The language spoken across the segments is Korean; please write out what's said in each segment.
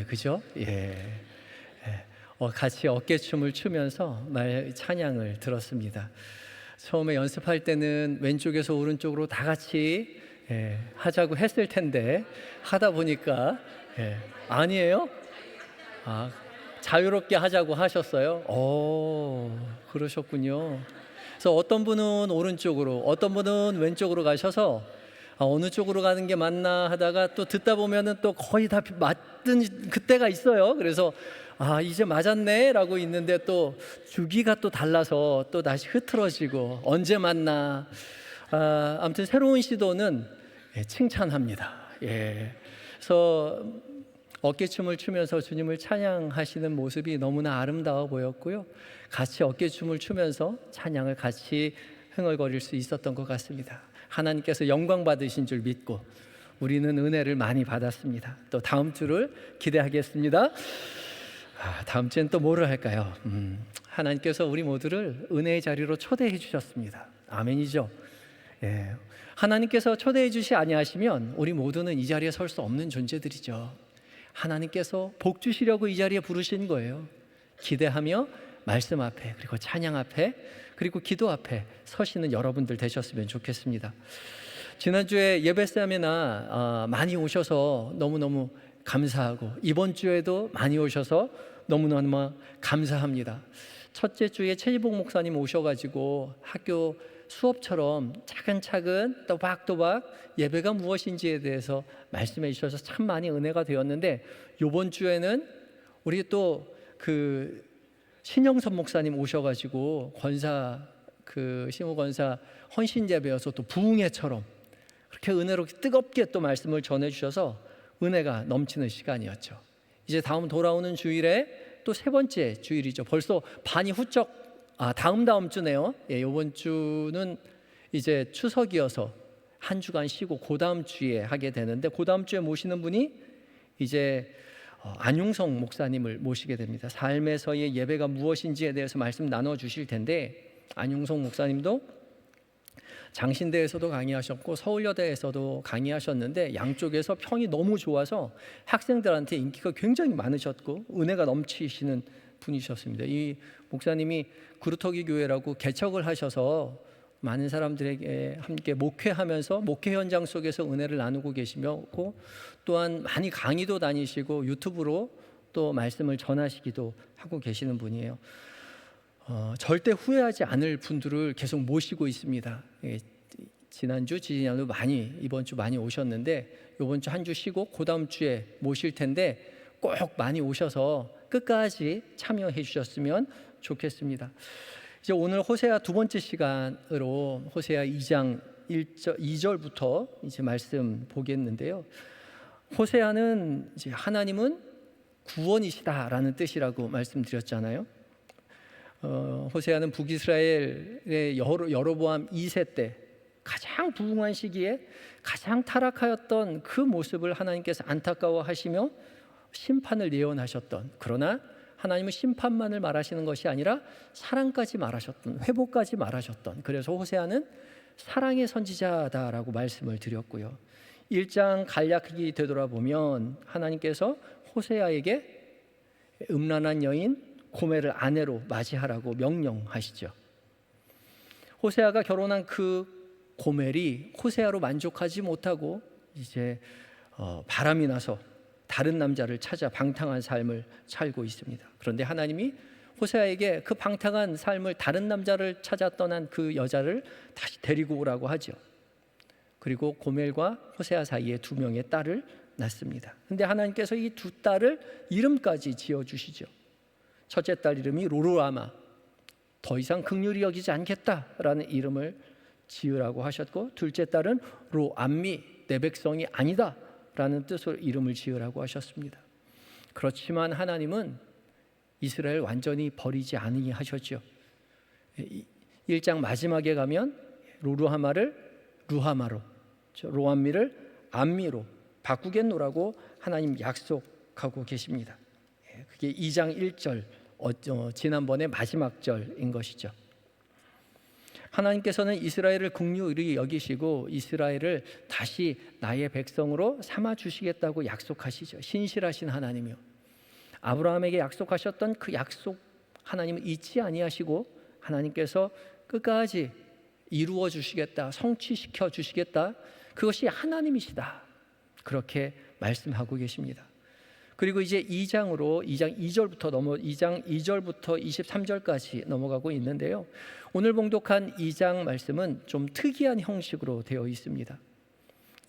같은데, 그죠? 예. 같이 어깨춤을 추면서 찬양을 들었습니다. 처음에 연습할 때는 왼쪽에서 오른쪽으로 다 같이 하자고 했을 텐데 하다 보니까 아니에요? 자유롭게 하자고 하셨어요? 그러셨군요. 그래서 어떤 분은 오른쪽으로, 어떤 분은 왼쪽으로 가셔서 어느 쪽으로 가는 게 맞나 하다가 또 듣다 보면은 또 거의 다 맞던 그때가 있어요. 그래서 이제 맞았네 라고 있는데 또 주기가 또 달라서 또 다시 흐트러지고 언제 맞나. 아무튼 새로운 시도는 칭찬합니다. 그래서 어깨춤을 추면서 주님을 찬양하시는 모습이 너무나 아름다워 보였고요. 같이 어깨춤을 추면서 찬양을 같이 흥얼거릴 수 있었던 것 같습니다. 하나님께서 영광 받으신 줄 믿고 우리는 은혜를 많이 받았습니다. 또 다음 주를 기대하겠습니다. 다음 주엔 또 뭐를 할까요? 하나님께서 우리 모두를 은혜의 자리로 초대해 주셨습니다. 아멘이죠? 하나님께서 초대해 주시 아니하시면 우리 모두는 이 자리에 설 수 없는 존재들이죠. 하나님께서 복 주시려고 이 자리에 부르신 거예요. 기대하며 말씀 앞에, 그리고 찬양 앞에, 그리고 기도 앞에 서시는 여러분들 되셨으면 좋겠습니다. 지난주에 예배 세미나 많이 오셔서 너무너무 감사하고, 이번 주에도 많이 오셔서 너무너무 감사합니다. 첫째 주에 최지복 목사님 오셔가지고 학교 수업처럼 차근차근 또박또박 예배가 무엇인지에 대해서 말씀해 주셔서 참 많이 은혜가 되었는데, 이번 주에는 우리 또 신영선 목사님 오셔가지고 시무 권사 헌신 예배여서 또 부흥회처럼 그렇게 은혜롭게 뜨겁게 또 말씀을 전해 주셔서 은혜가 넘치는 시간이었죠. 이제 다음 돌아오는 주일에 또 세 번째 주일이죠. 벌써 반이 훌쩍 다음 주네요. 이번 주는 이제 추석이어서 한 주간 쉬고 그 다음 주에 하게 되는데, 그 다음 주에 모시는 분이 이제 안용성 목사님을 모시게 됩니다. 삶에서의 예배가 무엇인지에 대해서 말씀 나눠주실 텐데, 안용성 목사님도 장신대에서도 강의하셨고 서울여대에서도 강의하셨는데 양쪽에서 평이 너무 좋아서 학생들한테 인기가 굉장히 많으셨고 은혜가 넘치시는 분이셨습니다. 이 목사님이 구루터기 교회라고 개척을 하셔서 많은 사람들에게 함께 목회하면서 목회 현장 속에서 은혜를 나누고 계시며, 또한 많이 강의도 다니시고 유튜브로 또 말씀을 전하시기도 하고 계시는 분이에요. 절대 후회하지 않을 분들을 계속 모시고 있습니다. 지난주, 지난주 이번 주 많이 오셨는데 이번 주 한 주 쉬고 그 다음 주에 모실 텐데 꼭 많이 오셔서 끝까지 참여해 주셨으면 좋겠습니다. 이제 오늘 호세아 두 번째 시간으로 호세아 2장 2절부터 이제 말씀 보겠는데요. 호세아는 이제 하나님은 구원이시다라는 뜻이라고 말씀드렸잖아요. 호세아는 북이스라엘의 여로보암 2세 때 가장 부흥한 시기에 가장 타락하였던 그 모습을 하나님께서 안타까워하시며 심판을 예언하셨던, 그러나 하나님은 심판만을 말하시는 것이 아니라 사랑까지 말하셨던, 회복까지 말하셨던, 그래서 호세아는 사랑의 선지자다라고 말씀을 드렸고요. 1장 간략히 되돌아보면 하나님께서 호세아에게 음란한 여인 고멜을 아내로 맞이하라고 명령하시죠. 호세아가 결혼한 그 고멜이 호세아로 만족하지 못하고 이제 바람이 나서 다른 남자를 찾아 방탕한 삶을 살고 있습니다. 그런데 하나님이 호세아에게 그 방탕한 삶을, 다른 남자를 찾아 떠난 그 여자를 다시 데리고 오라고 하죠. 그리고 고멜과 호세아 사이에 2명의 딸을 낳습니다. 그런데 하나님께서 이 두 딸을 이름까지 지어주시죠. 첫째 딸 이름이 로루아마, 더 이상 긍휼히 여기지 않겠다라는 이름을 지으라고 하셨고, 둘째 딸은 로암미, 내 백성이 아니다 라는 뜻으로 이름을 지으라고 하셨습니다. 그렇지만 하나님은 이스라엘 완전히 버리지 아니하셨죠. 1장 마지막에 가면 로루하마를 루하마로, 로암미를 암미로 바꾸겠노라고 하나님 약속하고 계십니다. 그게 2장 1절, 지난번에 마지막 절인 것이죠. 하나님께서는 이스라엘을 긍휼히 여기시고 이스라엘을 다시 나의 백성으로 삼아 주시겠다고 약속하시죠. 신실하신 하나님이요, 아브라함에게 약속하셨던 그 약속 하나님은 잊지 아니하시고 하나님께서 끝까지 이루어 주시겠다, 성취시켜 주시겠다, 그것이 하나님이시다, 그렇게 말씀하고 계십니다. 그리고 이제 2장 2절부터 23절까지 넘어가고 있는데요, 오늘 봉독한 2장 말씀은 좀 특이한 형식으로 되어 있습니다.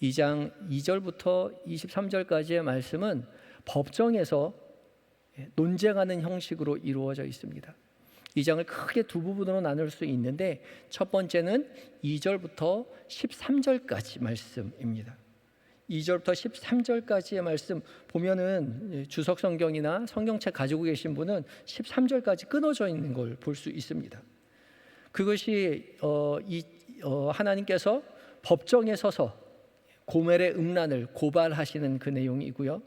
2장 2절부터 23절까지의 말씀은 법정에서 논쟁하는 형식으로 이루어져 있습니다. 이 장을 크게 두 부분으로 나눌 수 있는데, 첫 번째는 2절부터 13절까지 말씀입니다. 2절부터 13절까지의 말씀 보면은 주석 성경이나 성경책 가지고 계신 분은 13절까지 끊어져 있는 걸 볼 수 있습니다. 그것이 하나님께서 법정에 서서 고멜의 음란을 고발하시는 그 내용이고요,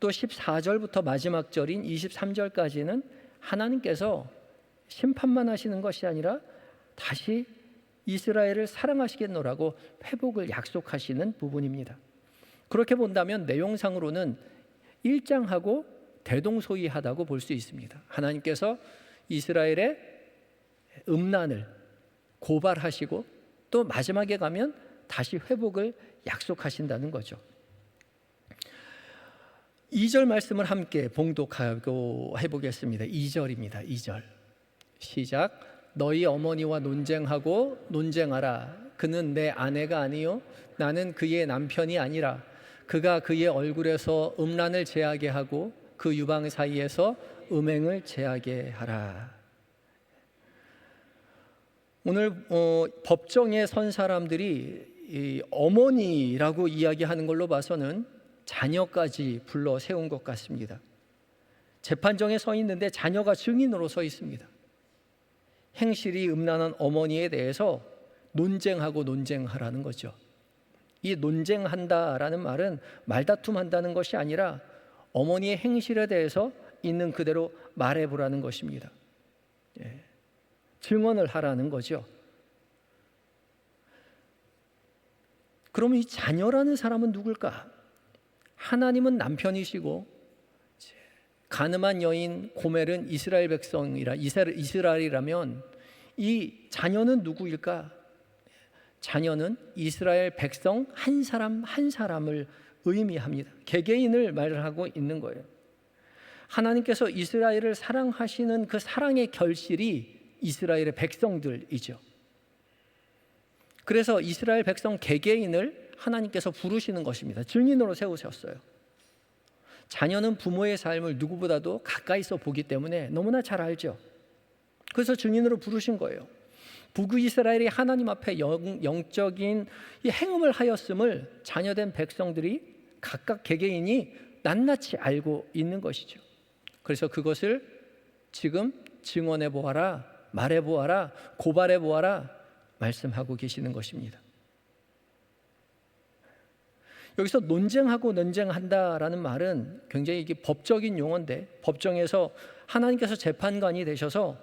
또 14절부터 마지막 절인 23절까지는 하나님께서 심판만 하시는 것이 아니라 다시 이스라엘을 사랑하시겠노라고 회복을 약속하시는 부분입니다. 그렇게 본다면 내용상으로는 1장하고 대동소이하다고 볼 수 있습니다. 하나님께서 이스라엘의 음란을 고발하시고 또 마지막에 가면 다시 회복을 약속하신다는 거죠. 2절 말씀을 함께 봉독하고 해보겠습니다. 2절입니다. 2절 시작. 너희 어머니와 논쟁하고 논쟁하라. 그는 내 아내가 아니요 나는 그의 남편이 아니라 그가 그의 얼굴에서 음란을 제하게 하고 그 유방 사이에서 음행을 제하게 하라. 오늘 법정에 선 사람들이 이 어머니라고 이야기하는 걸로 봐서는 자녀까지 불러 세운 것 같습니다. 재판정에 서 있는데 자녀가 증인으로 서 있습니다. 행실이 음란한 어머니에 대해서 논쟁하고 논쟁하라는 거죠. 이 논쟁한다라는 말은 말다툼한다는 것이 아니라 어머니의 행실에 대해서 있는 그대로 말해보라는 것입니다. 증언을 하라는 거죠. 그럼 이 자녀라는 사람은 누굴까? 하나님은 남편이시고 가늠한 여인 고멜은 이스라엘 백성이라 이스라엘이라면 이 자녀는 누구일까? 자녀는 이스라엘 백성 한 사람 한 사람을 의미합니다. 개개인을 말하고 있는 거예요. 하나님께서 이스라엘을 사랑하시는 그 사랑의 결실이 이스라엘의 백성들이죠. 그래서 이스라엘 백성 개개인을 하나님께서 부르시는 것입니다. 증인으로 세우셨어요. 자녀는 부모의 삶을 누구보다도 가까이서 보기 때문에 너무나 잘 알죠. 그래서 증인으로 부르신 거예요. 북이스라엘이 하나님 앞에 영적인 이 행음을 하였음을 자녀된 백성들이 각각 개개인이 낱낱이 알고 있는 것이죠. 그래서 그것을 지금 증언해 보아라, 말해 보아라, 고발해 보아라 말씀하고 계시는 것입니다. 여기서 논쟁하고 논쟁한다라는 말은 굉장히 이게 법적인 용어인데, 법정에서 하나님께서 재판관이 되셔서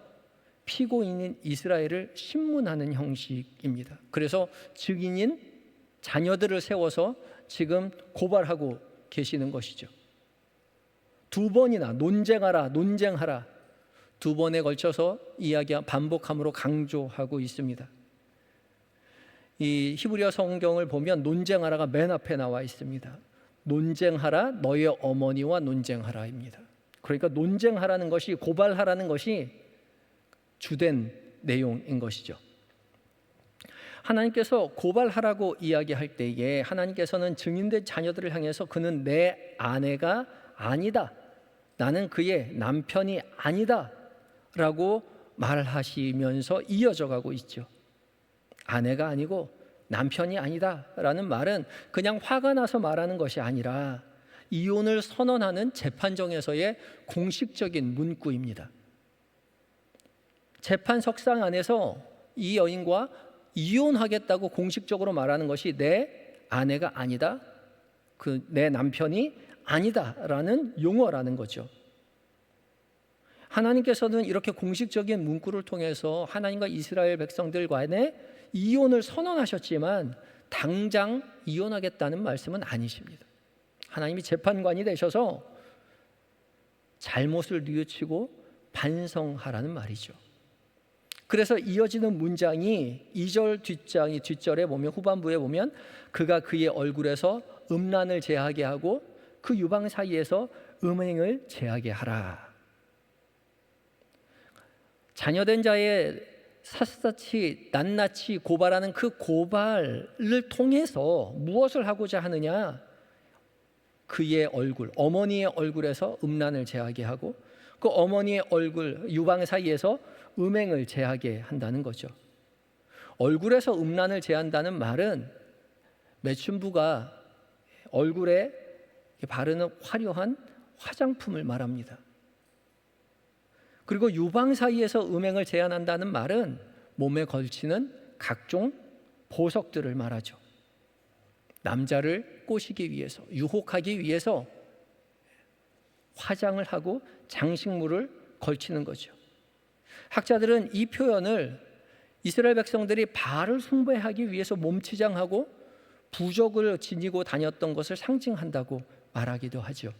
피고인인 이스라엘을 신문하는 형식입니다. 그래서 증인인 자녀들을 세워서 지금 고발하고 계시는 것이죠. 두 번이나 논쟁하라, 논쟁하라, 두 번에 걸쳐서 반복함으로 강조하고 있습니다. 이 히브리어 성경을 보면 논쟁하라가 맨 앞에 나와 있습니다. 논쟁하라, 너의 어머니와 논쟁하라입니다. 그러니까 논쟁하라는 것이, 고발하라는 것이 주된 내용인 것이죠. 하나님께서 고발하라고 이야기할 때에 하나님께서는 증인된 자녀들을 향해서 그는 내 아내가 아니다, 나는 그의 남편이 아니다 라고 말하시면서 이어져 가고 있죠. 아내가 아니고 남편이 아니다 라는 말은 그냥 화가 나서 말하는 것이 아니라 이혼을 선언하는 재판정에서의 공식적인 문구입니다. 재판석상 안에서 이 여인과 이혼하겠다고 공식적으로 말하는 것이 내 아내가 아니다, 내 남편이 아니다 라는 용어라는 거죠. 하나님께서는 이렇게 공식적인 문구를 통해서 하나님과 이스라엘 백성들 간에 이혼을 선언하셨지만 당장 이혼하겠다는 말씀은 아니십니다. 하나님이 재판관이 되셔서 잘못을 뉘우치고 반성하라는 말이죠. 그래서 이어지는 문장이 2절 뒷절에 보면, 후반부에 보면 그가 그의 얼굴에서 음란을 제하게 하고 그 유방 사이에서 음행을 제하게 하라. 자녀된 자의 샅샅이 낱낱이 고발하는 그 고발을 통해서 무엇을 하고자 하느냐? 그의 얼굴, 어머니의 얼굴에서 음란을 제하게 하고 그 어머니의 얼굴, 유방 사이에서 음행을 제하게 한다는 거죠. 얼굴에서 음란을 제한다는 말은 매춘부가 얼굴에 바르는 화려한 화장품을 말합니다. 그리고 유방 사이에서 음행을 제한한다는 말은 몸에 걸치는 각종 보석들을 말하죠. 남자를 꼬시기 위해서, 유혹하기 위해서 화장을 하고 장식물을 걸치는 거죠. 학자들은 이 표현을 이스라엘 백성들이 바알을 숭배하기 위해서 몸치장하고 부적을 지니고 다녔던 것을 상징한다고 말하기도 하죠.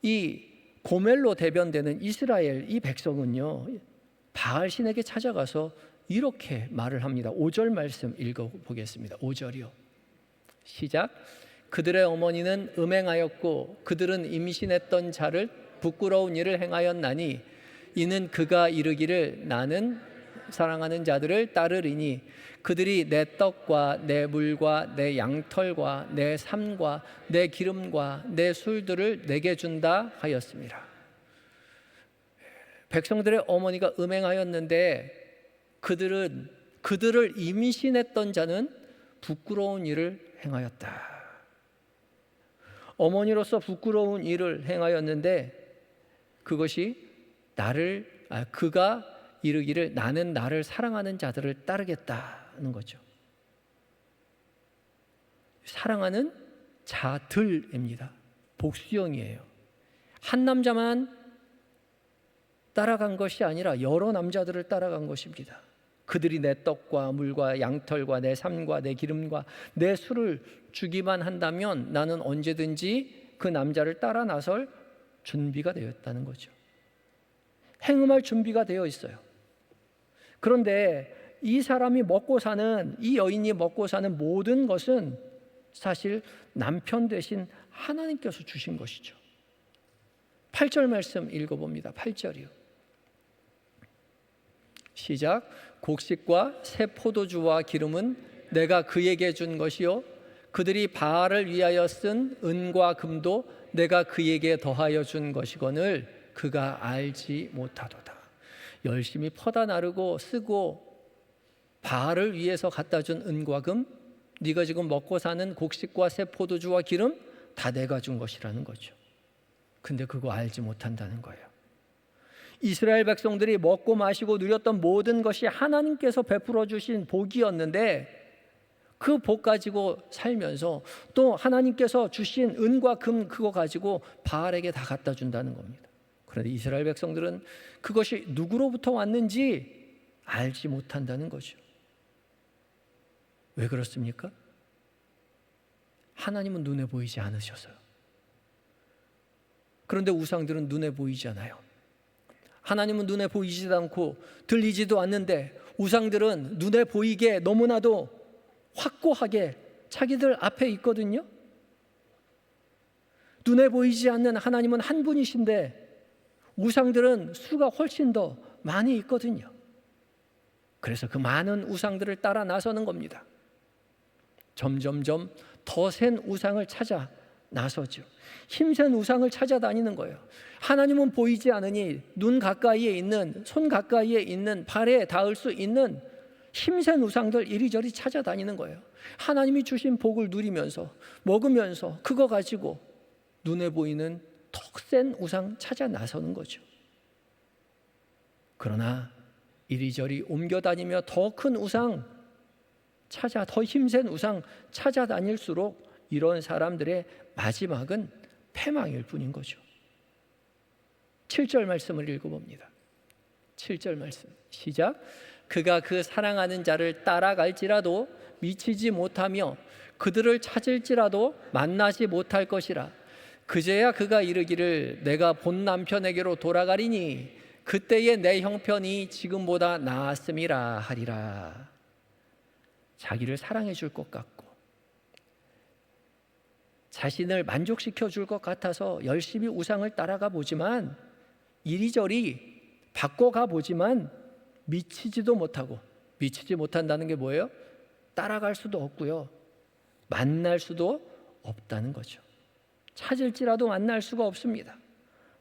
이 고멜로 대변되는 이스라엘 이 백성은요, 바알 신에게 찾아가서 이렇게 말을 합니다. 5절 말씀 읽어보겠습니다. 5절이요. 시작. 그들의 어머니는 음행하였고 그들은 임신했던 자를 부끄러운 일을 행하였나니 이는 그가 이르기를 나는 사랑하는 자들을 따르리니 그들이 내 떡과 내 물과 내 양털과 내 삶과 내 기름과 내 술들을 내게 준다 하였습니다. 백성들의 어머니가 음행하였는데 그들을 임신했던 자는 부끄러운 일을 행하였다. 어머니로서 부끄러운 일을 행하였는데 그것이 그가 이르기를 나는 나를 사랑하는 자들을 따르겠다는 거죠. 사랑하는 자들입니다. 복수형이에요. 한 남자만 따라간 것이 아니라 여러 남자들을 따라간 것입니다. 그들이 내 떡과 물과 양털과 내 삶과 내 기름과 내 술을 주기만 한다면 나는 언제든지 그 남자를 따라 나설 준비가 되었다는 거죠. 행음할 준비가 되어 있어요. 그런데 이 사람이 먹고 사는, 이 여인이 먹고 사는 모든 것은 사실 남편 대신 하나님께서 주신 것이죠. 8절 말씀 읽어봅니다. 8절이요. 시작. 곡식과 새 포도주와 기름은 내가 그에게 준 것이요 그들이 바알을 위하여 쓴 은과 금도 내가 그에게 더하여 준 것이거늘 그가 알지 못하도다. 열심히 퍼다 나르고 쓰고 바알을 위해서 갖다 준 은과 금, 네가 지금 먹고 사는 곡식과 새 포도주와 기름 다 내가 준 것이라는 거죠. 근데 그거 알지 못한다는 거예요. 이스라엘 백성들이 먹고 마시고 누렸던 모든 것이 하나님께서 베풀어 주신 복이었는데 그 복 가지고 살면서 또 하나님께서 주신 은과 금 그거 가지고 바알에게 다 갖다 준다는 겁니다. 그런데 이스라엘 백성들은 그것이 누구로부터 왔는지 알지 못한다는 거죠. 왜 그렇습니까? 하나님은 눈에 보이지 않으셔서요. 그런데 우상들은 눈에 보이잖아요. 하나님은 눈에 보이지도 않고 들리지도 않는데 우상들은 눈에 보이게 너무나도 확고하게 자기들 앞에 있거든요. 눈에 보이지 않는 하나님은 한 분이신데 우상들은 수가 훨씬 더 많이 있거든요. 그래서 그 많은 우상들을 따라 나서는 겁니다. 점점점 더 센 우상을 찾아 나서죠. 힘센 우상을 찾아다니는 거예요. 하나님은 보이지 않으니 눈 가까이에 있는, 손 가까이에 있는, 발에 닿을 수 있는 힘센 우상들 이리저리 찾아다니는 거예요. 하나님이 주신 복을 누리면서 먹으면서 그거 가지고 눈에 보이는 더 센 우상 찾아 나서는 거죠. 그러나 이리저리 옮겨다니며 더 큰 우상 찾아, 더 힘센 우상 찾아다닐수록 이런 사람들의 마지막은 패망일 뿐인 거죠. 7절 말씀을 읽어봅니다. 7절 말씀 시작. 그가 그 사랑하는 자를 따라갈지라도 미치지 못하며 그들을 찾을지라도 만나지 못할 것이라. 그제야 그가 이르기를 내가 본 남편에게로 돌아가리니 그때의 내 형편이 지금보다 나았음이라 하리라. 자기를 사랑해 줄 것 같고 자신을 만족시켜 줄 것 같아서 열심히 우상을 따라가 보지만, 이리저리 바꿔가 보지만 미치지도 못하고, 미치지 못한다는 게 뭐예요? 따라갈 수도 없고요, 만날 수도 없다는 거죠. 찾을지라도 만날 수가 없습니다.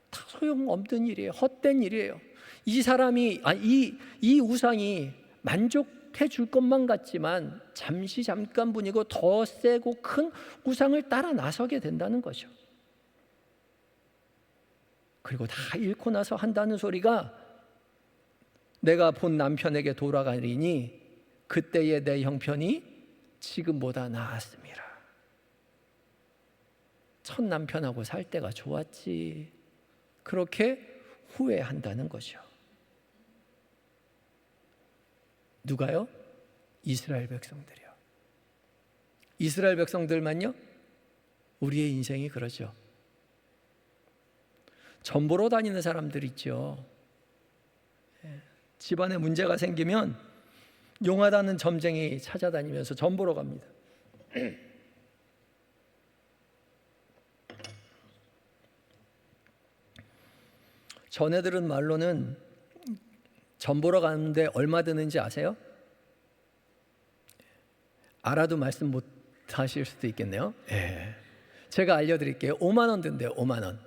다 소용없는 일이에요. 헛된 일이에요. 이 사람이 이 우상이 만족해 줄 것만 같지만 잠시 잠깐뿐이고 더 세고 큰 우상을 따라 나서게 된다는 거죠. 그리고 다 잃고 나서 한다는 소리가 내가 본 남편에게 돌아가리니 그때의 내 형편이 지금보다 나았습니다. 첫 남편하고 살 때가 좋았지. 그렇게 후회한다는 거죠. 누가요? 이스라엘 백성들이요. 이스라엘 백성들만요? 우리의 인생이 그러죠. 전보러 다니는 사람들 있죠. 집안에 문제가 생기면 용하다는 점쟁이 찾아다니면서 전보러 갑니다. 전에 들은 말로는 전보러 가는데 얼마 드는지 아세요? 알아도 말씀 못 하실 수도 있겠네요. 제가 알려드릴게요. 5만 원 든대요. 5만 원.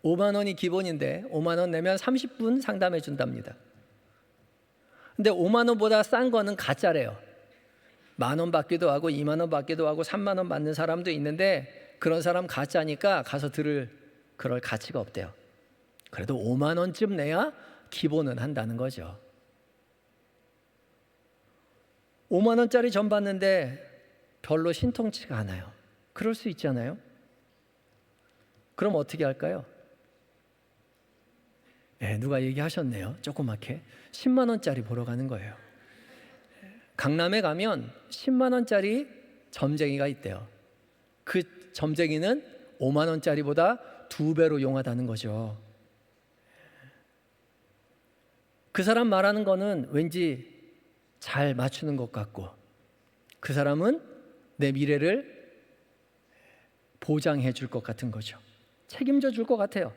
5만 원이 기본인데 5만 원 내면 30분 상담해 준답니다. 근데 5만 원보다 싼 거는 가짜래요. 1만 원 받기도 하고 2만 원 받기도 하고 3만 원 받는 사람도 있는데 그런 사람 가짜니까 가서 들을 그럴 가치가 없대요. 그래도 5만 원쯤 내야 기본은 한다는 거죠. 5만 원짜리 점 받는데 별로 신통치가 않아요. 그럴 수 있잖아요. 그럼 어떻게 할까요? 누가 얘기하셨네요. 조그맣게 10만 원짜리 보러 가는 거예요. 강남에 가면 10만 원짜리 점쟁이가 있대요. 그 점쟁이는 5만 원짜리보다 2배로 용하다는 거죠. 그 사람 말하는 거는 왠지 잘 맞추는 것 같고, 그 사람은 내 미래를 보장해 줄 것 같은 거죠. 책임져 줄 것 같아요.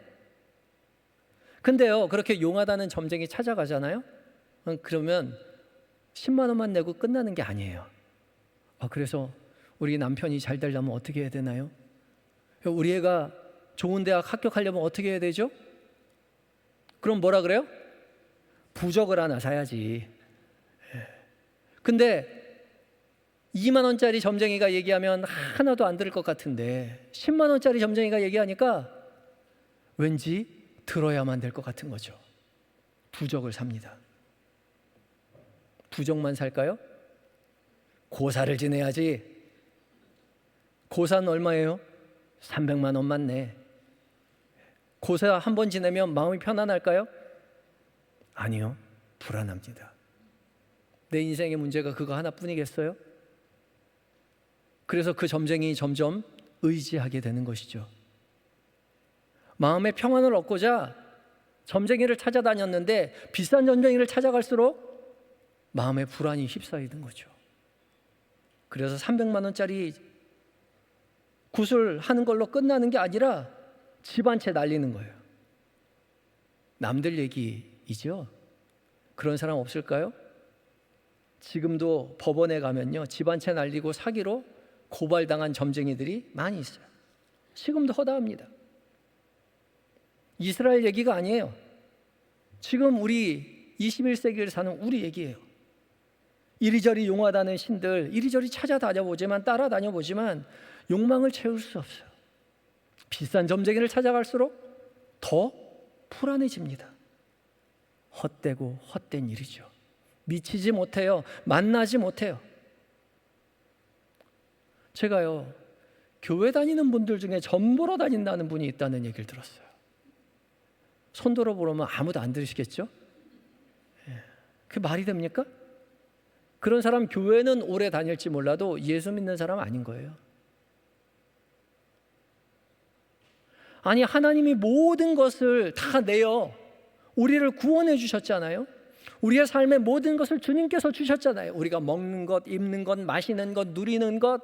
근데요, 그렇게 용하다는 점쟁이 찾아가잖아요. 그러면 10만 원만 내고 끝나는 게 아니에요. 그래서 우리 남편이 잘 되려면 어떻게 해야 되나요? 우리 애가 좋은 대학 합격하려면 어떻게 해야 되죠? 그럼 뭐라 그래요? 부적을 하나 사야지. 근데 2만 원짜리 점쟁이가 얘기하면 하나도 안 들을 것 같은데 10만 원짜리 점쟁이가 얘기하니까 왠지 들어야만 될 것 같은 거죠. 부적을 삽니다. 부적만 살까요? 고사를 지내야지. 고사는 얼마예요? 300만 원만 내. 고사 한 번 지내면 마음이 편안할까요? 아니요. 불안합니다. 내 인생의 문제가 그거 하나뿐이겠어요? 그래서 그 점쟁이 점점 의지하게 되는 것이죠. 마음의 평안을 얻고자 점쟁이를 찾아다녔는데 비싼 점쟁이를 찾아갈수록 마음의 불안이 휩싸이는 거죠. 그래서 300만 원짜리 구슬하는 걸로 끝나는 게 아니라 집 한 채 날리는 거예요. 남들 얘기이죠. 그런 사람 없을까요? 지금도 법원에 가면요, 집 한 채 날리고 사기로 고발당한 점쟁이들이 많이 있어요. 지금도 허다합니다. 이스라엘 얘기가 아니에요. 지금 우리 21세기를 사는 우리 얘기예요. 이리저리 용하다는 신들 이리저리 찾아다녀보지만, 따라다녀보지만 욕망을 채울 수 없어요. 비싼 점쟁이를 찾아갈수록 더 불안해집니다. 헛되고 헛된 일이죠. 미치지 못해요. 만나지 못해요. 제가요, 교회 다니는 분들 중에 점 보러 다닌다는 분이 있다는 얘기를 들었어요. 손 들어보면 아무도 안 들으시겠죠? 그게 말이 됩니까? 그런 사람 교회는 오래 다닐지 몰라도 예수 믿는 사람 아닌 거예요. 아니, 하나님이 모든 것을 다 내어 우리를 구원해 주셨잖아요. 우리의 삶의 모든 것을 주님께서 주셨잖아요. 우리가 먹는 것, 입는 것, 마시는 것, 누리는 것,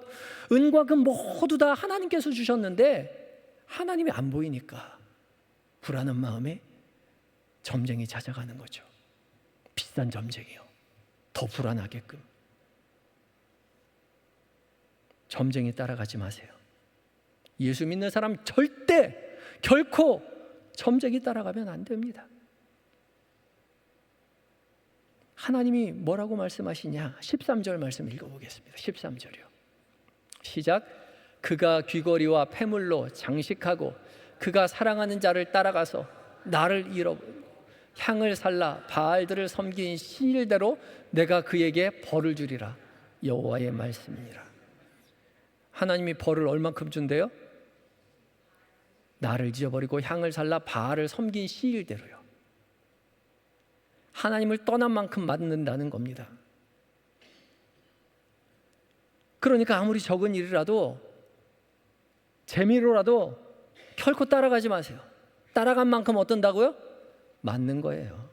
은과 금 모두 다 하나님께서 주셨는데 하나님이 안 보이니까 불안한 마음에 점쟁이 찾아가는 거죠. 비싼 점쟁이요. 더 불안하게끔. 점쟁이 따라가지 마세요. 예수 믿는 사람 절대 결코 점쟁이 따라가면 안 됩니다. 하나님이 뭐라고 말씀하시냐? 13절 말씀 읽어보겠습니다. 13절이요. 시작. 그가 귀걸이와 패물로 장식하고 그가 사랑하는 자를 따라가서 나를 잃어버리고 향을 살라 바알들을 섬긴 시일대로 내가 그에게 벌을 주리라. 여호와의 말씀이니라. 하나님이 벌을 얼만큼 준대요? 나를 잊어버리고 향을 살라 바알을 섬긴 시일대로요. 하나님을 떠난 만큼 받는다는 겁니다. 그러니까 아무리 적은 일이라도 재미로라도 결코 따라가지 마세요. 따라간 만큼 어떤다고요? 맞는 거예요.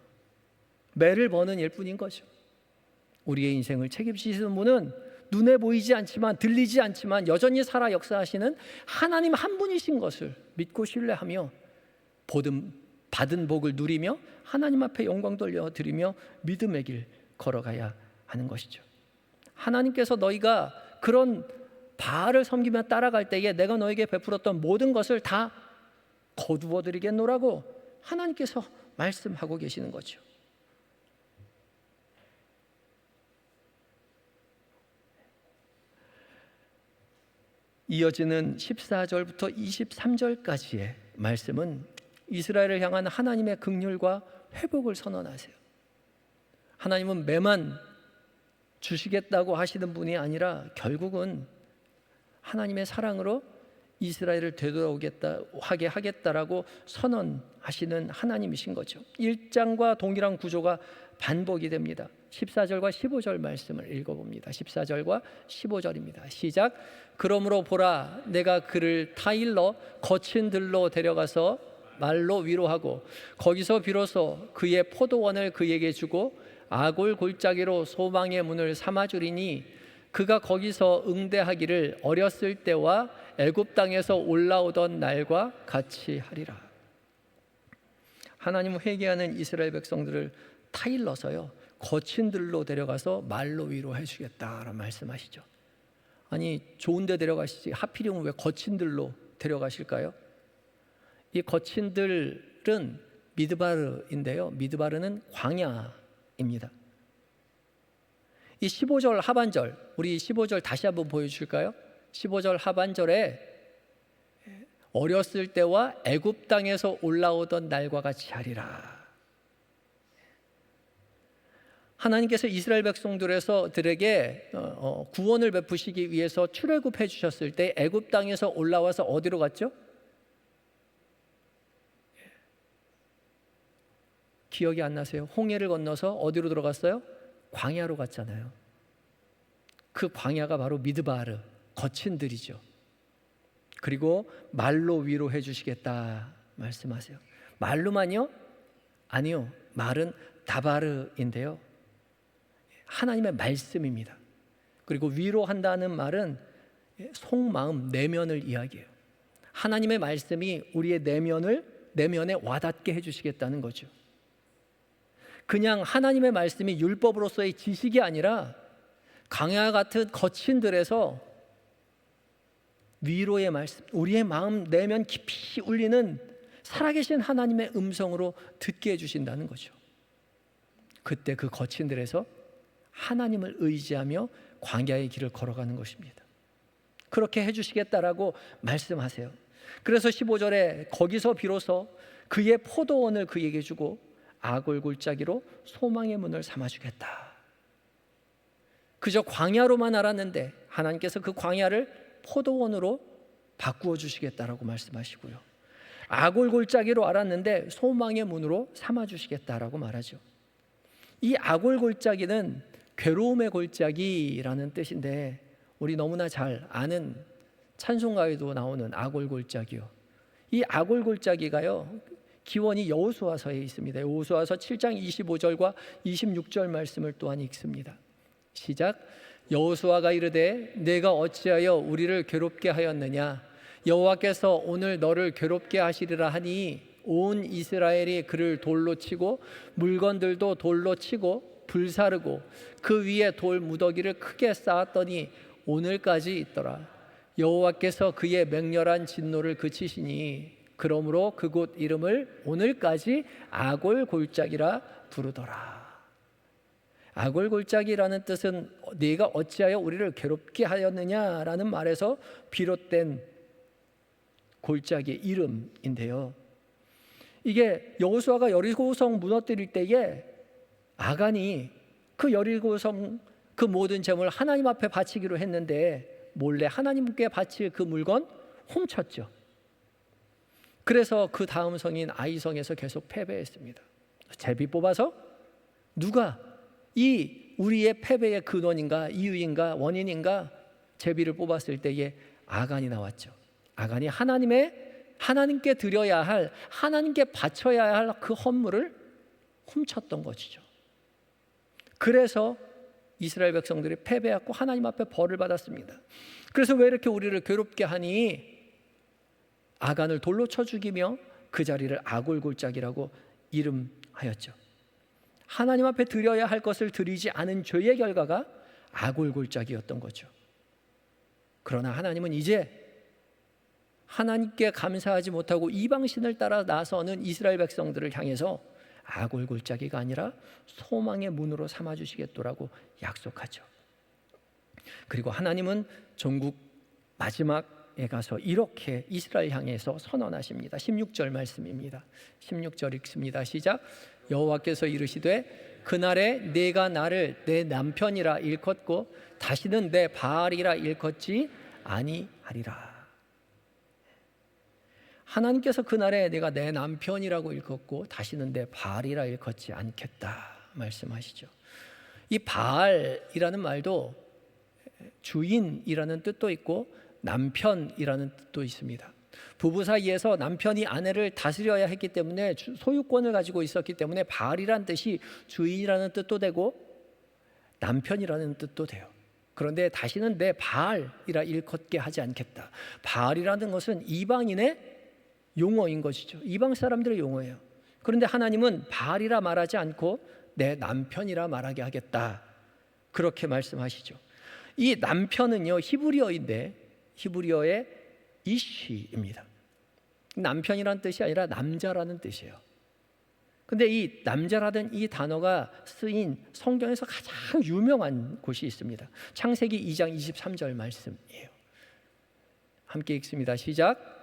매를 버는 일뿐인 거죠. 우리의 인생을 책임지시는 분은 눈에 보이지 않지만 들리지 않지만 여전히 살아 역사하시는 하나님 한 분이신 것을 믿고 신뢰하며 받은 복을 누리며 하나님 앞에 영광 돌려드리며 믿음의 길 걸어가야 하는 것이죠. 하나님께서 너희가 그런 바알을 섬기며 따라갈 때에 내가 너에게 베풀었던 모든 것을 다 거두어 드리겠노라고 하나님께서 말씀하고 계시는 거죠. 이어지는 14절부터 23절까지의 말씀은 이스라엘을 향한 하나님의 긍휼과 회복을 선언하세요. 하나님은 매만 주시겠다고 하시는 분이 아니라 결국은 하나님의 사랑으로 이스라엘을 되돌아오게 하겠다라고 선언하시는 하나님이신 거죠. 1장과 동일한 구조가 반복이 됩니다. 14절과 15절 말씀을 읽어봅니다. 14절과 15절입니다. 시작. 그러므로 보라, 내가 그를 타일러 거친 들로 데려가서 말로 위로하고 거기서 비로소 그의 포도원을 그에게 주고 아골 골짜기로 소망의 문을 삼아주리니 그가 거기서 응대하기를 어렸을 때와 애굽 땅에서 올라오던 날과 같이 하리라. 하나님은 회개하는 이스라엘 백성들을 타일러서요 거친 들로 데려가서 말로 위로해 주겠다라는 말씀하시죠. 아니, 좋은 데 데려가시지 하필이면 왜 거친 들로 데려가실까요? 이 거친 들은 미드바르인데요, 미드바르는 광야입니다. 이 15절 하반절, 우리 15절 다시 한번 보여주실까요? 15절 하반절에 어렸을 때와 애굽 땅에서 올라오던 날과 같이 하리라. 하나님께서 이스라엘 백성들에게 구원을 베푸시기 위해서 출애굽해 주셨을 때 애굽 땅에서 올라와서 어디로 갔죠? 기억이 안 나세요? 홍해를 건너서 어디로 들어갔어요? 광야로 갔잖아요. 그 광야가 바로 미드바르, 거친 들이죠. 그리고 말로 위로해 주시겠다 말씀하세요. 말로만요? 아니요. 말은 다바르인데요, 하나님의 말씀입니다. 그리고 위로한다는 말은 속마음, 내면을 이야기해요. 하나님의 말씀이 우리의 내면에 와닿게 해주시겠다는 거죠. 그냥 하나님의 말씀이 율법으로서의 지식이 아니라 강야 같은 거친 들에서 위로의 말씀, 우리의 마음 내면 깊이 울리는 살아계신 하나님의 음성으로 듣게 해주신다는 거죠. 그때 그 거친 들에서 하나님을 의지하며 광야의 길을 걸어가는 것입니다. 그렇게 해주시겠다라고 말씀하세요. 그래서 15절에 거기서 비로소 그의 포도원을 그에게 주고 아골 골짜기로 소망의 문을 삼아주겠다. 그저 광야로만 알았는데 하나님께서 그 광야를 포도원으로 바꾸어 주시겠다라고 말씀하시고요, 아골 골짜기로 알았는데 소망의 문으로 삼아주시겠다라고 말하죠. 이 아골 골짜기는 괴로움의 골짜기라는 뜻인데 우리 너무나 잘 아는 찬송가에도 나오는 아골 골짜기요, 이 아골 골짜기가요, 기원이 여호수아서에 있습니다. 여호수아서 7장 25절과 26절 말씀을 또한 읽습니다. 시작. 여호수아가 이르되 내가 어찌하여 우리를 괴롭게 하였느냐? 여호와께서 오늘 너를 괴롭게 하시리라 하니 온 이스라엘이 그를 돌로 치고 물건들도 돌로 치고 불사르고 그 위에 돌 무더기를 크게 쌓았더니 오늘까지 있더라. 여호와께서 그의 맹렬한 진노를 그치시니 그러므로 그곳 이름을 오늘까지 아골 골짜기라 부르더라. 아골 골짜기라는 뜻은 네가 어찌하여 우리를 괴롭게 하였느냐라는 말에서 비롯된 골짜기의 이름인데요. 이게 여호수아가 여리고성 무너뜨릴 때에 아간이 그 여리고성 그 모든 재물을 하나님 앞에 바치기로 했는데 몰래 하나님께 바칠 그 물건 훔쳤죠. 그래서 그 다음 성인 아이성에서 계속 패배했습니다. 제비 뽑아서 누가 이 우리의 패배의 근원인가 이유인가 원인인가 제비를 뽑았을 때에 아간이 나왔죠. 아간이 하나님께 드려야 할, 하나님께 바쳐야 할 그 헌물을 훔쳤던 것이죠. 그래서 이스라엘 백성들이 패배하고 하나님 앞에 벌을 받았습니다. 그래서 왜 이렇게 우리를 괴롭게 하니? 아간을 돌로 쳐 죽이며 그 자리를 아골 골짜기라고 이름하였죠. 하나님 앞에 드려야 할 것을 드리지 않은 죄의 결과가 아골 골짜기였던 거죠. 그러나 하나님은 이제 하나님께 감사하지 못하고 이방신을 따라 나서는 이스라엘 백성들을 향해서 아골 골짜기가 아니라 소망의 문으로 삼아주시겠더라고 약속하죠. 그리고 하나님은 전국 마지막에 가서 이렇게 이스라엘 향해서 선언하십니다. 16절 말씀입니다. 16절 읽습니다. 시작. 여호와께서 이르시되 그날에 내가 나를 내 남편이라 일컫고 다시는 내 바알이라 일컫지 아니하리라. 하나님께서 그날에 내가 내 남편이라고 일컫고 다시는 내 바알이라 일컫지 않겠다 말씀하시죠. 이 바알이라는 말도 주인이라는 뜻도 있고 남편이라는 뜻도 있습니다. 부부 사이에서 남편이 아내를 다스려야 했기 때문에 소유권을 가지고 있었기 때문에 바알이라는 뜻이 주인이라는 뜻도 되고 남편이라는 뜻도 돼요. 그런데 다시는 내 바알이라 일컫게 하지 않겠다. 바알이라는 것은 이방인의 용어인 것이죠. 이방 사람들의 용어예요. 그런데 하나님은 바알이라 말하지 않고 내 남편이라 말하게 하겠다. 그렇게 말씀하시죠. 이 남편은요 히브리어인데 히브리어의 이쉬입니다. 남편이라는 뜻이 아니라 남자라는 뜻이에요. 근데 이 남자라는 이 단어가 쓰인 성경에서 가장 유명한 곳이 있습니다. 창세기 2장 23절 말씀이에요. 함께 읽습니다. 시작.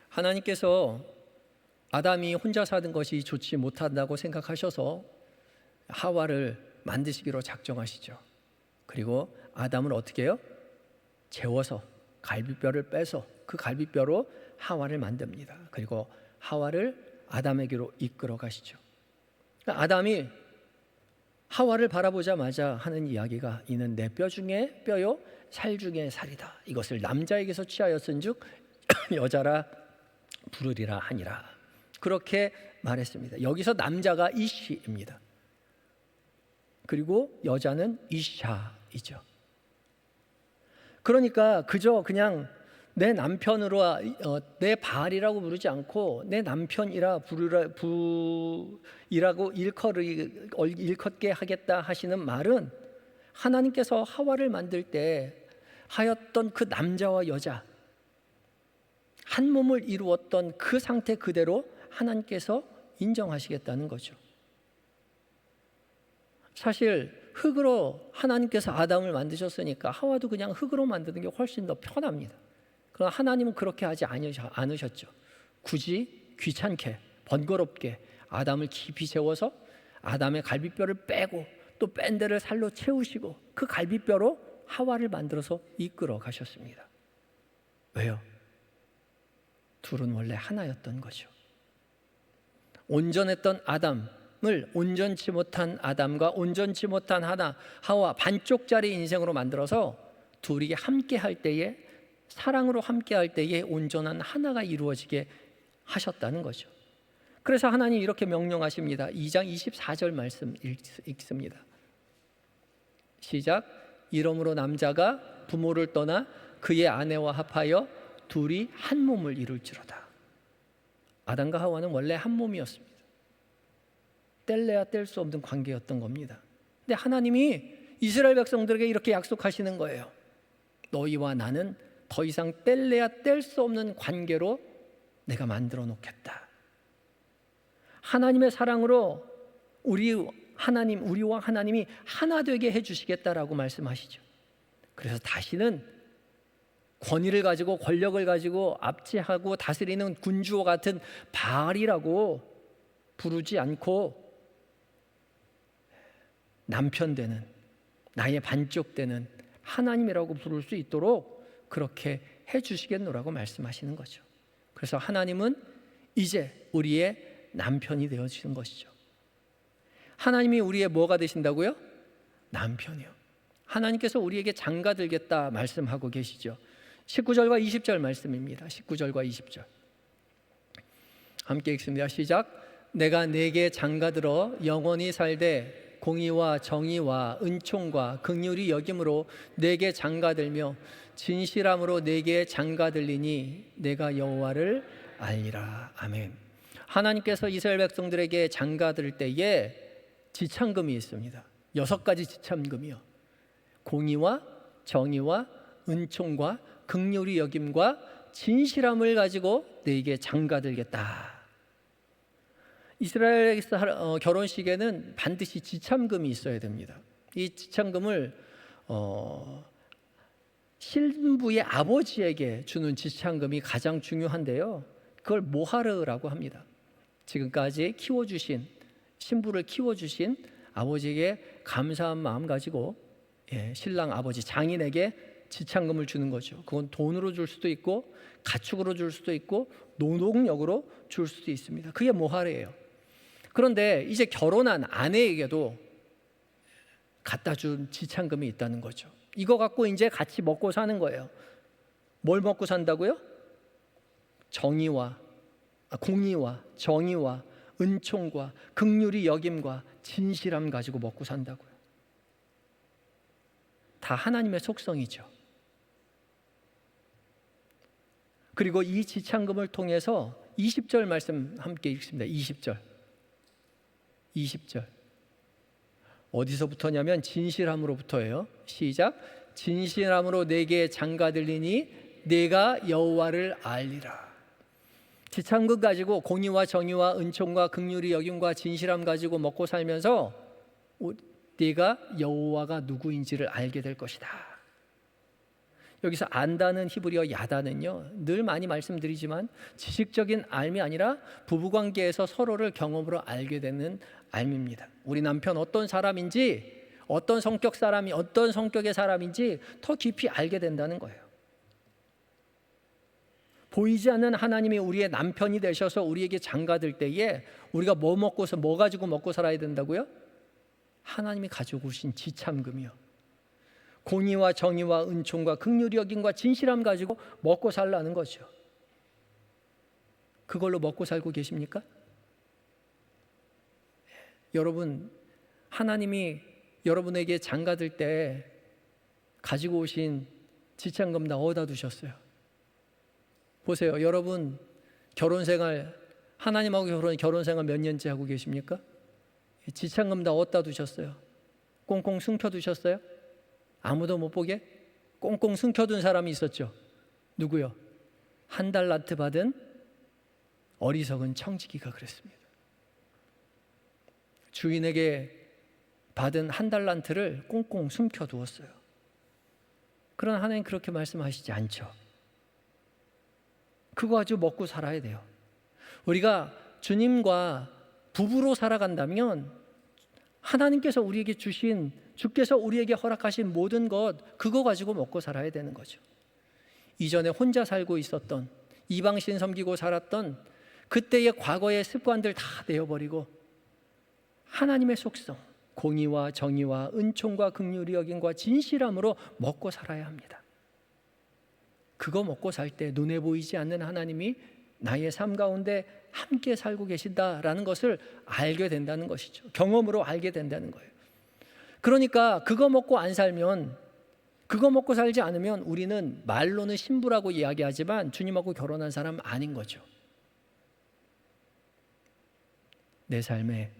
하나님께서 아담이 혼자 사는 것이 좋지 못한다고 생각하셔서 하와를 만드시기로 작정하시죠. 그리고 아담을 어떻게 해요? 재워서 갈비뼈를 빼서 그 갈비뼈로 하와를 만듭니다. 그리고 하와를 아담에게로 이끌어 가시죠. 아담이 하와를 바라보자마자 하는 이야기가 이는 내 뼈 중에 뼈요 살 중에 살이다. 이것을 남자에게서 취하였은즉 여자라 부르리라 하니라. 그렇게 말했습니다. 여기서 남자가 이시입니다. 그리고 여자는 이샤이죠. 그러니까 그냥 내 남편으로 내 바알이라고 부르지 않고 내 남편이라 이라고 일컫게 하겠다 하시는 말은 하나님께서 하와를 만들 때 하였던 그 남자와 여자 한 몸을 이루었던 그 상태 그대로 하나님께서 인정하시겠다는 거죠. 사실 흙으로 하나님께서 아담을 만드셨으니까 하와도 그냥 흙으로 만드는 게 훨씬 더 편합니다. 그러나 하나님은 그렇게 하지 않으셨죠. 굳이 귀찮게 번거롭게 아담을 깊이 재워서 아담의 갈비뼈를 빼고 또 뺀 데를 살로 채우시고 그 갈비뼈로 하와를 만들어서 이끌어 가셨습니다. 왜요? 둘은 원래 하나였던 거죠. 온전했던 아담, 온전치 못한 아담과 온전치 못한 하와 반쪽짜리 인생으로 만들어서 둘이 함께 할 때에, 사랑으로 함께 할 때에 온전한 하나가 이루어지게 하셨다는 거죠. 그래서 하나님 이렇게 명령하십니다. 2장 24절 말씀 읽습니다. 시작. 이러므로 남자가 부모를 떠나 그의 아내와 합하여 둘이 한 몸을 이룰지로다. 아담과 하와는 원래 한 몸이었습니다. 뗄래야 뗄 수 없는 관계였던 겁니다. 근데 하나님이 이스라엘 백성들에게 이렇게 약속하시는 거예요. 너희와 나는 더 이상 뗄래야 뗄 수 없는 관계로 내가 만들어 놓겠다. 하나님의 사랑으로 우리와 하나님이 하나 되게 해주시겠다라고 말씀하시죠. 그래서 다시는 권위를 가지고 권력을 가지고 압제하고 다스리는 군주와 같은 바알이라고 부르지 않고 남편 되는, 나의 반쪽 되는 하나님이라고 부를 수 있도록 그렇게 해주시겠노라고 말씀하시는 거죠. 그래서 하나님은 이제 우리의 남편이 되어주시는 것이죠. 하나님이 우리의 뭐가 되신다고요? 남편이요. 하나님께서 우리에게 장가들겠다 말씀하고 계시죠. 19절과 20절 말씀입니다. 19절과 20절 함께 읽습니다. 시작. 내가 네게 장가들어 영원히 살되 공의와 정의와 은총과 긍휼이 여김으로 네게 장가들며 진실함으로 네게 장가들리니 내가 여호와를 알리라. 아멘. 하나님께서 이스라엘 백성들에게 장가들 때에 지참금이 있습니다. 6가지 지참금이요. 공의와 정의와 은총과 긍휼이 여김과 진실함을 가지고 네게 장가들겠다. 이스라엘에서 결혼식에는 반드시 지참금이 있어야 됩니다. 이 지참금을 신부의 아버지에게 주는 지참금이 가장 중요한데요. 그걸 모하르라고 합니다. 지금까지 키워주신, 신부를 키워주신 아버지에게 감사한 마음 가지고 신랑 아버지 장인에게 지참금을 주는 거죠. 그건 돈으로 줄 수도 있고 가축으로 줄 수도 있고 노동력으로 줄 수도 있습니다. 그게 모하르예요. 그런데 이제 결혼한 아내에게도 갖다 준 지참금이 있다는 거죠. 이거 갖고 이제 같이 먹고 사는 거예요. 뭘 먹고 산다고요? 공의와 정의와 은총과 긍휼이 여김과 진실함 가지고 먹고 산다고요. 다 하나님의 속성이죠. 그리고 이 지참금을 통해서 20절 말씀 함께 읽습니다. 20절 어디서부터냐면 진실함으로부터예요. 시작. 진실함으로 내게 장가들리니 내가 여호와를 알리라. 지참금 가지고 공의와 정의와 은총과 긍휼이 여김과 진실함 가지고 먹고 살면서 네가 여호와가 누구인지를 알게 될 것이다. 여기서 안다는 히브리어 야다는요, 늘 많이 말씀드리지만 지식적인 알미 아니라 부부관계에서 서로를 경험으로 알게 되는 알미입니다. 우리 남편 어떤 사람인지, 어떤 성격의 사람인지 더 깊이 알게 된다는 거예요. 보이지 않는 하나님이 우리의 남편이 되셔서 우리에게 장가들 때에 우리가 뭐 가지고 먹고 살아야 된다고요? 하나님이 가지고 오신 지참금이요. 공의와 정의와 은총과 긍휼이 여김과 진실함 가지고 먹고 살라는 거죠. 그걸로 먹고 살고 계십니까? 여러분, 하나님이 여러분에게 장가들 때 가지고 오신 지참금 다 어디다 두셨어요? 보세요. 여러분 하나님하고 결혼생활 몇 년째 하고 계십니까? 지참금 다 어디다 두셨어요? 꽁꽁 숨겨두셨어요? 아무도 못 보게 꽁꽁 숨겨둔 사람이 있었죠. 누구요? 한 달란트 받은 어리석은 청지기가 그랬습니다. 주인에게 받은 한 달란트를 꽁꽁 숨겨두었어요. 그러나 하나님 그렇게 말씀하시지 않죠. 그거 가지고 먹고 살아야 돼요. 우리가 주님과 부부로 살아간다면 하나님께서 우리에게 주께서 우리에게 허락하신 모든 것, 그거 가지고 먹고 살아야 되는 거죠. 이전에 혼자 살고 있었던, 이방신 섬기고 살았던 그때의 과거의 습관들 다 내어버리고 하나님의 속성, 공의와 정의와 은총과 긍휼이 여김과 진실함으로 먹고 살아야 합니다. 그거 먹고 살 때 눈에 보이지 않는 하나님이 나의 삶 가운데 함께 살고 계신다라는 것을 알게 된다는 것이죠. 경험으로 알게 된다는 거예요. 그러니까 그거 먹고 안 살면, 그거 먹고 살지 않으면 우리는 말로는 신부라고 이야기하지만 주님하고 결혼한 사람 아닌 거죠. 내 삶에,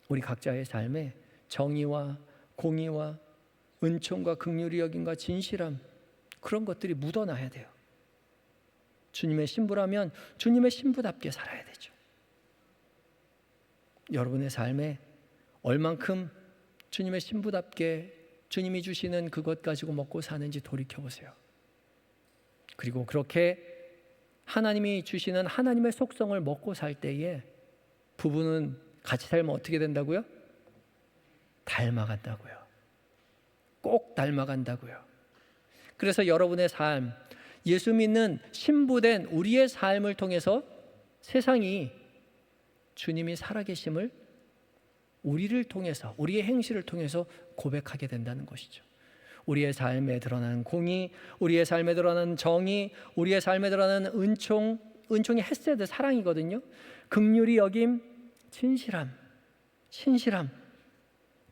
우리 각자의 삶에 정의와 공의와 은총과 긍휼이 여김과 진실함, 그런 것들이 묻어나야 돼요. 주님의 신부라면 주님의 신부답게 살아야 되죠. 여러분의 삶에 얼만큼 주님의 신부답게 주님이 주시는 그것 가지고 먹고 사는지 돌이켜보세요. 그리고 그렇게 하나님이 주시는 하나님의 속성을 먹고 살 때에 부부는 같이 살면 어떻게 된다고요? 닮아간다고요. 꼭 닮아간다고요. 그래서 여러분의 삶, 예수 믿는 신부된 우리의 삶을 통해서 세상이 주님이 살아계심을 우리를 통해서, 우리의 행실을 통해서 고백하게 된다는 것이죠. 우리의 삶에 드러나는 공의, 우리의 삶에 드러나는 정의, 우리의 삶에 드러나는 은총, 은총이 헤세드, 사랑이거든요. 긍휼이 여김, 진실함, 신실함,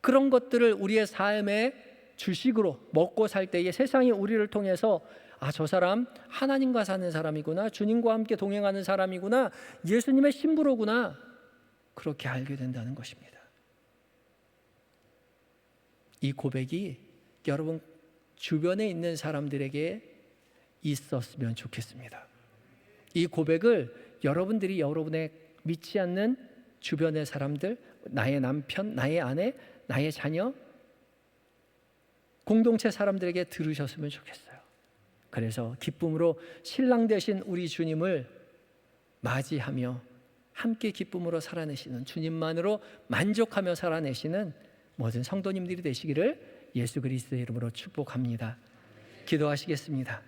그런 것들을 우리의 삶의 주식으로 먹고 살 때에 세상이 우리를 통해서 저 사람 하나님과 사는 사람이구나, 주님과 함께 동행하는 사람이구나, 예수님의 신부로구나, 그렇게 알게 된다는 것입니다. 이 고백이 여러분 주변에 있는 사람들에게 있었으면 좋겠습니다. 이 고백을 여러분들이 여러분의 믿지 않는 주변의 사람들, 나의 남편, 나의 아내, 나의 자녀, 공동체 사람들에게 들으셨으면 좋겠어요. 그래서 기쁨으로 신랑 되신 우리 주님을 맞이하며 함께 기쁨으로 살아내시는, 주님만으로 만족하며 살아내시는 모든 성도님들이 되시기를 예수 그리스도의 이름으로 축복합니다. 기도하시겠습니다.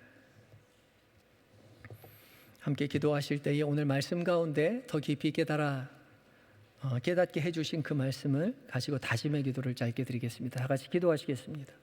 함께 기도하실 때에 오늘 말씀 가운데 더 깊이 깨닫게 해주신 그 말씀을 가지고 다짐의 기도를 짧게 드리겠습니다. 다 같이 기도하시겠습니다.